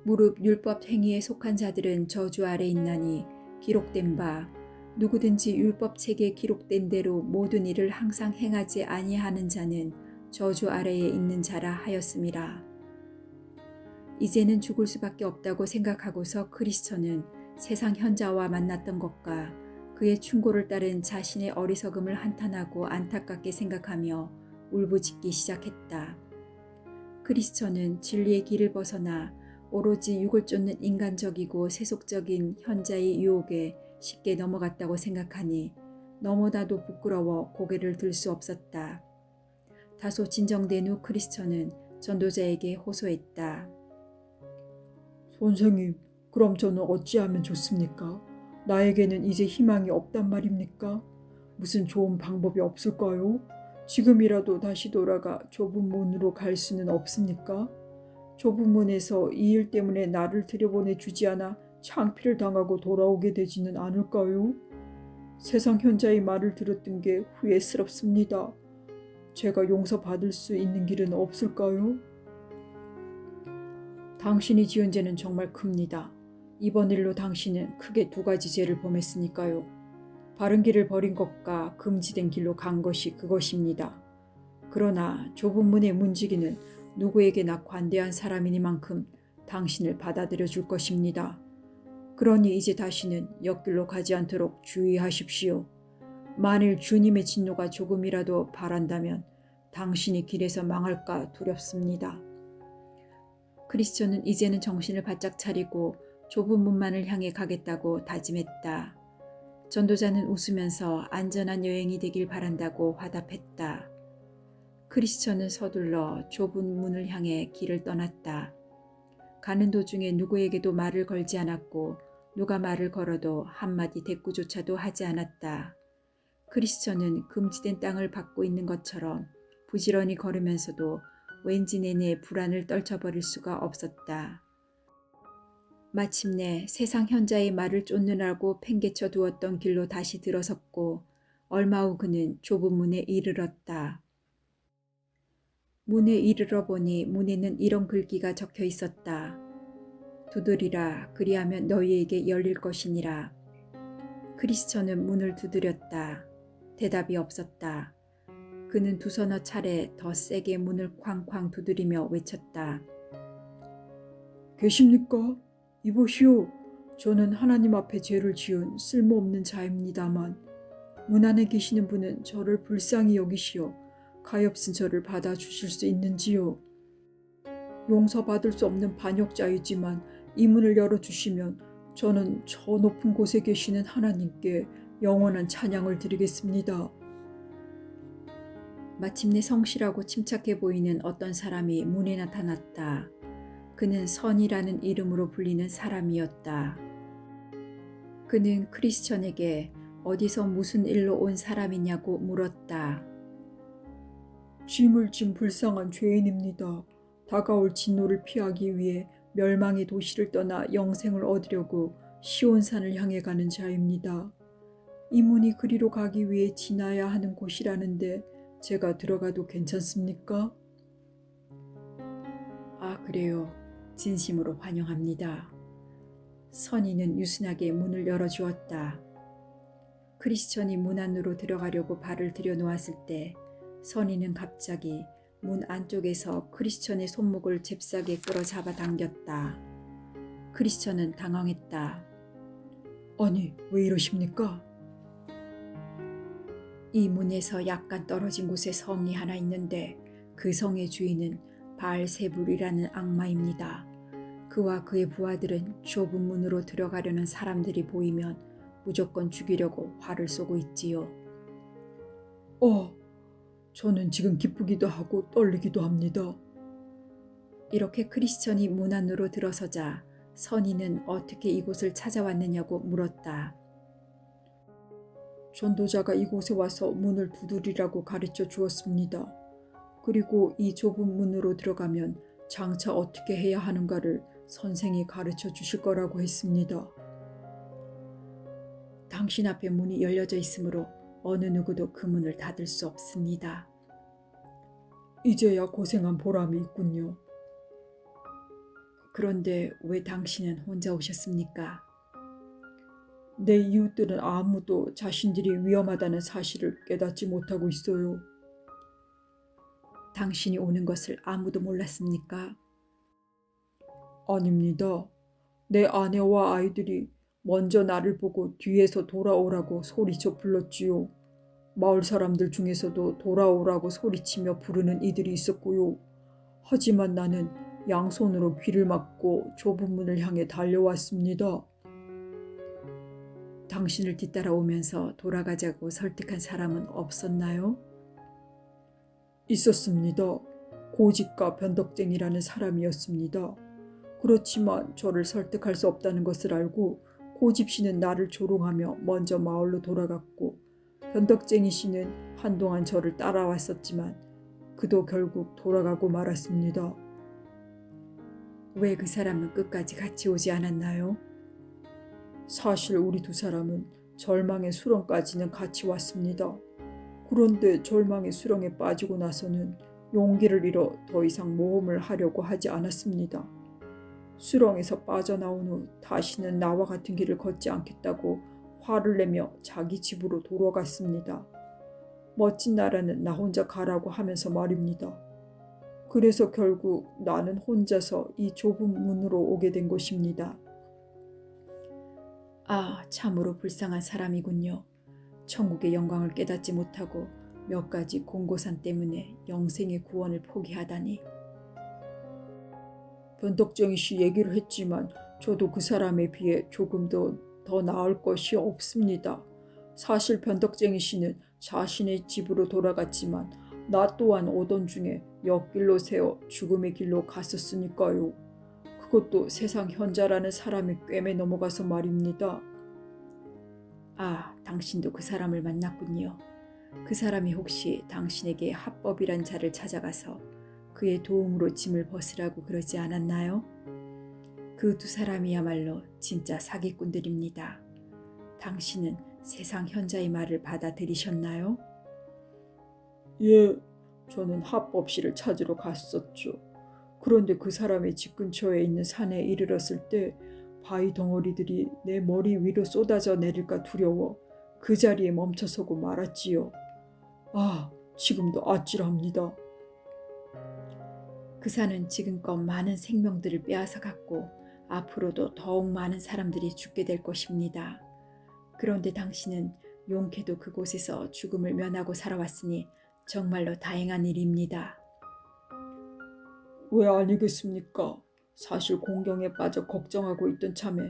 무릇 율법 행위에 속한 자들은 저주 아래 있나니 기록된 바 누구든지 율법 책에 기록된 대로 모든 일을 항상 행하지 아니하는 자는 저주 아래에 있는 자라 하였음이라. 이제는 죽을 수밖에 없다고 생각하고서 크리스천은 세상 현자와 만났던 것과 그의 충고를 따른 자신의 어리석음을 한탄하고 안타깝게 생각하며 울부짖기 시작했다. 크리스천은 진리의 길을 벗어나 오로지 육을 쫓는 인간적이고 세속적인 현자의 유혹에 쉽게 넘어갔다고 생각하니 너무나도 부끄러워 고개를 들 수 없었다. 다소 진정된 후 크리스천은 전도자에게 호소했다. 선생님, 그럼 저는 어찌하면 좋습니까? 나에게는 이제 희망이 없단 말입니까? 무슨 좋은 방법이 없을까요? 지금이라도 다시 돌아가 좁은 문으로 갈 수는 없습니까? 좁은 문에서 이 일 때문에 나를 들여보내주지 않아 창피를 당하고 돌아오게 되지는 않을까요? 세상 현자의 말을 들었던 게 후회스럽습니다. 제가 용서받을 수 있는 길은 없을까요? 당신이 지은 죄는 정말 큽니다. 이번 일로 당신은 크게 두 가지 죄를 범했으니까요. 바른 길을 버린 것과 금지된 길로 간 것이 그것입니다. 그러나 좁은 문의 문지기는 누구에게나 관대한 사람이니만큼 당신을 받아들여 줄 것입니다. 그러니 이제 다시는 옆길로 가지 않도록 주의하십시오. 만일 주님의 진노가 조금이라도 바란다면 당신이 길에서 망할까 두렵습니다. 크리스천은 이제는 정신을 바짝 차리고 좁은 문만을 향해 가겠다고 다짐했다. 전도자는 웃으면서 안전한 여행이 되길 바란다고 화답했다. 크리스천은 서둘러 좁은 문을 향해 길을 떠났다. 가는 도중에 누구에게도 말을 걸지 않았고 누가 말을 걸어도 한마디 대꾸조차도 하지 않았다. 크리스천은 금지된 땅을 밟고 있는 것처럼 부지런히 걸으면서도 왠지 내내 불안을 떨쳐버릴 수가 없었다. 마침내 세상 현자의 말을 쫓느라고 팽개쳐 두었던 길로 다시 들어섰고 얼마 후 그는 좁은 문에 이르렀다. 문에 이르러 보니 문에는 이런 글귀가 적혀 있었다. 두드리라 그리하면 너희에게 열릴 것이니라. 크리스천은 문을 두드렸다. 대답이 없었다. 그는 두서너 차례 더 세게 문을 쾅쾅 두드리며 외쳤다. 계십니까? 이보시오. 저는 하나님 앞에 죄를 지은 쓸모없는 자입니다만 문 안에 계시는 분은 저를 불쌍히 여기시어 가엾은 저를 받아주실 수 있는지요? 용서받을 수 없는 반역자이지만 이 문을 열어주시면 저는 저 높은 곳에 계시는 하나님께 영원한 찬양을 드리겠습니다. 마침내 성실하고 침착해 보이는 어떤 사람이 문에 나타났다. 그는 선이라는 이름으로 불리는 사람이었다. 그는 크리스천에게 어디서 무슨 일로 온 사람이냐고 물었다. 짐을 진 불쌍한 죄인입니다. 다가올 진노를 피하기 위해 멸망의 도시를 떠나 영생을 얻으려고 시온산을 향해 가는 자입니다. 이 문이 그리로 가기 위해 지나야 하는 곳이라는데 제가 들어가도 괜찮습니까? 아, 그래요. 진심으로 환영합니다. 선인은 유순하게 문을 열어주었다. 크리스천이 문 안으로 들어가려고 발을 들여놓았을 때 선인은 갑자기 문 안쪽에서 크리스천의 손목을 잽싸게 끌어잡아 당겼다. 크리스천은 당황했다. 아니, 왜 이러십니까? 이 문에서 약간 떨어진 곳에 성이 하나 있는데 그 성의 주인은 바알세불이라는 악마입니다. 그와 그의 부하들은 좁은 문으로 들어가려는 사람들이 보이면 무조건 죽이려고 활을 쏘고 있지요. 저는 지금 기쁘기도 하고 떨리기도 합니다. 이렇게 크리스천이 문 안으로 들어서자 선인은 어떻게 이곳을 찾아왔느냐고 물었다. 전도자가 이곳에 와서 문을 두드리라고 가르쳐 주었습니다. 그리고 이 좁은 문으로 들어가면 장차 어떻게 해야 하는가를 선생이 가르쳐 주실 거라고 했습니다. 당신 앞에 문이 열려져 있으므로 어느 누구도 그 문을 닫을 수 없습니다. 이제야 고생한 보람이 있군요. 그런데 왜 당신은 혼자 오셨습니까? 내 이웃들은 아무도 자신들이 위험하다는 사실을 깨닫지 못하고 있어요. 당신이 오는 것을 아무도 몰랐습니까? 아닙니다. 내 아내와 아이들이 먼저 나를 보고 뒤에서 돌아오라고 소리쳐 불렀지요. 마을 사람들 중에서도 돌아오라고 소리치며 부르는 이들이 있었고요. 하지만 나는 양손으로 귀를 막고 좁은 문을 향해 달려왔습니다. 당신을 뒤따라오면서 돌아가자고 설득한 사람은 없었나요? 있었습니다. 고집과 변덕쟁이라는 사람이었습니다. 그렇지만 저를 설득할 수 없다는 것을 알고 고집 씨는 나를 조롱하며 먼저 마을로 돌아갔고 변덕쟁이 씨는 한동안 저를 따라왔었지만 그도 결국 돌아가고 말았습니다. 왜 그 사람은 끝까지 같이 오지 않았나요? 사실 우리 두 사람은 절망의 수렁까지는 같이 왔습니다. 그런데 절망의 수렁에 빠지고 나서는 용기를 잃어 더 이상 모험을 하려고 하지 않았습니다. 수렁에서 빠져나온 후 다시는 나와 같은 길을 걷지 않겠다고 화를 내며 자기 집으로 돌아갔습니다. 멋진 나라는 나 혼자 가라고 하면서 말입니다. 그래서 결국 나는 혼자서 이 좁은 문으로 오게 된 것입니다. 아, 참으로 불쌍한 사람이군요. 천국의 영광을 깨닫지 못하고 몇 가지 공고산 때문에 영생의 구원을 포기하다니. 변덕쟁이 씨 얘기를 했지만 저도 그 사람에 비해 조금 더 나을 것이 없습니다. 사실 변덕쟁이 씨는 자신의 집으로 돌아갔지만 나 또한 오던 중에 옆길로 세워 죽음의 길로 갔었으니까요. 그것도 세상 현자라는 사람의 꿰매 넘어가서 말입니다. 아, 당신도 그 사람을 만났군요. 그 사람이 혹시 당신에게 합법이란 자를 찾아가서 그의 도움으로 짐을 벗으라고 그러지 않았나요? 그 두 사람이야말로 진짜 사기꾼들입니다. 당신은 세상 현자의 말을 받아들이셨나요? 예, 저는 합법씨를 찾으러 갔었죠. 그런데 그 사람의 집 근처에 있는 산에 이르렀을 때 바위 덩어리들이 내 머리 위로 쏟아져 내릴까 두려워 그 자리에 멈춰서고 말았지요. 아, 지금도 아찔합니다. 그 산은 지금껏 많은 생명들을 빼앗아 갔고 앞으로도 더욱 많은 사람들이 죽게 될 것입니다. 그런데 당신은 용케도 그곳에서 죽음을 면하고 살아왔으니 정말로 다행한 일입니다. 왜 아니겠습니까? 사실 공경에 빠져 걱정하고 있던 참에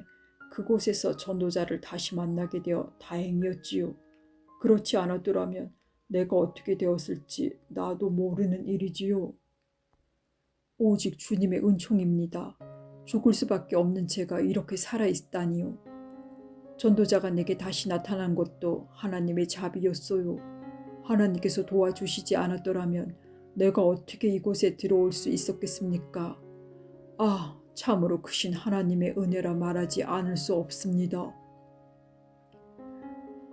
그곳에서 전도자를 다시 만나게 되어 다행이었지요. 그렇지 않았더라면 내가 어떻게 되었을지 나도 모르는 일이지요. 오직 주님의 은총입니다. 죽을 수밖에 없는 제가 이렇게 살아있다니요. 전도자가 내게 다시 나타난 것도 하나님의 자비였어요. 하나님께서 도와주시지 않았더라면 내가 어떻게 이곳에 들어올 수 있었겠습니까? 아, 참으로 크신 하나님의 은혜라 말하지 않을 수 없습니다.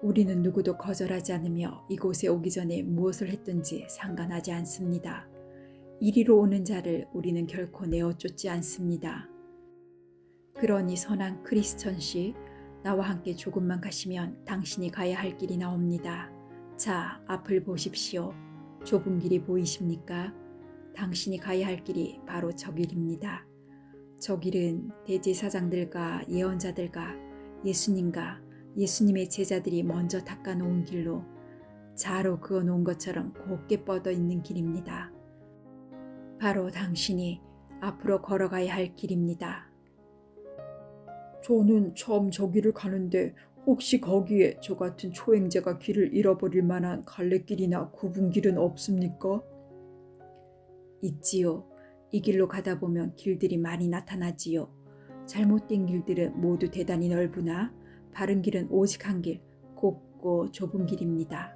우리는 누구도 거절하지 않으며 이곳에 오기 전에 무엇을 했든지 상관하지 않습니다. 이리로 오는 자를 우리는 결코 내어쫓지 않습니다. 그러니 선한 크리스천 씨, 나와 함께 조금만 가시면 당신이 가야 할 길이 나옵니다. 자, 앞을 보십시오. 좁은 길이 보이십니까? 당신이 가야 할 길이 바로 저 길입니다. 저 길은 대제사장들과 예언자들과 예수님과 예수님의 제자들이 먼저 닦아놓은 길로 자로 그어놓은 것처럼 곱게 뻗어 있는 길입니다. 바로 당신이 앞으로 걸어가야 할 길입니다. 저는 처음 저 길을 가는데 혹시 거기에 저 같은 초행자가 길을 잃어버릴 만한 갈래길이나 굽은 길은 없습니까? 있지요. 이 길로 가다 보면 길들이 많이 나타나지요. 잘못된 길들은 모두 대단히 넓으나 바른 길은 오직 한 길, 곱고 좁은 길입니다.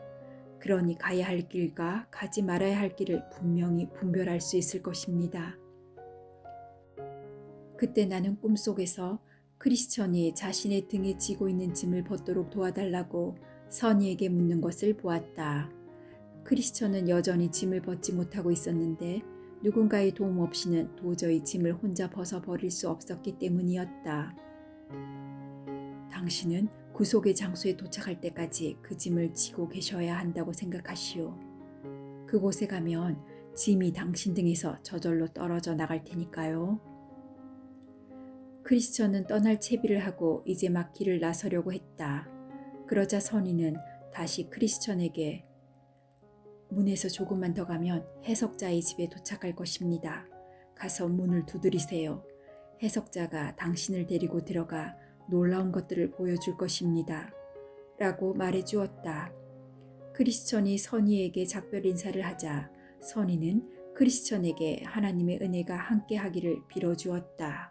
그러니 가야 할 길과 가지 말아야 할 길을 분명히 분별할 수 있을 것입니다. 그때 나는 꿈속에서 크리스천이 자신의 등에 지고 있는 짐을 벗도록 도와달라고 선희에게 묻는 것을 보았다. 크리스천은 여전히 짐을 벗지 못하고 있었는데 누군가의 도움 없이는 도저히 짐을 혼자 벗어버릴 수 없었기 때문이었다. 당신은 구속의 장소에 도착할 때까지 그 짐을 지고 계셔야 한다고 생각하시오. 그곳에 가면 짐이 당신 등에서 저절로 떨어져 나갈 테니까요. 크리스천은 떠날 채비를 하고 이제 막 길을 나서려고 했다. 그러자 선희는 다시 크리스천에게 문에서 조금만 더 가면 해석자의 집에 도착할 것입니다. 가서 문을 두드리세요. 해석자가 당신을 데리고 들어가 놀라운 것들을 보여줄 것입니다. 라고 말해주었다. 크리스천이 선희에게 작별 인사를 하자 선희는 크리스천에게 하나님의 은혜가 함께 하기를 빌어주었다.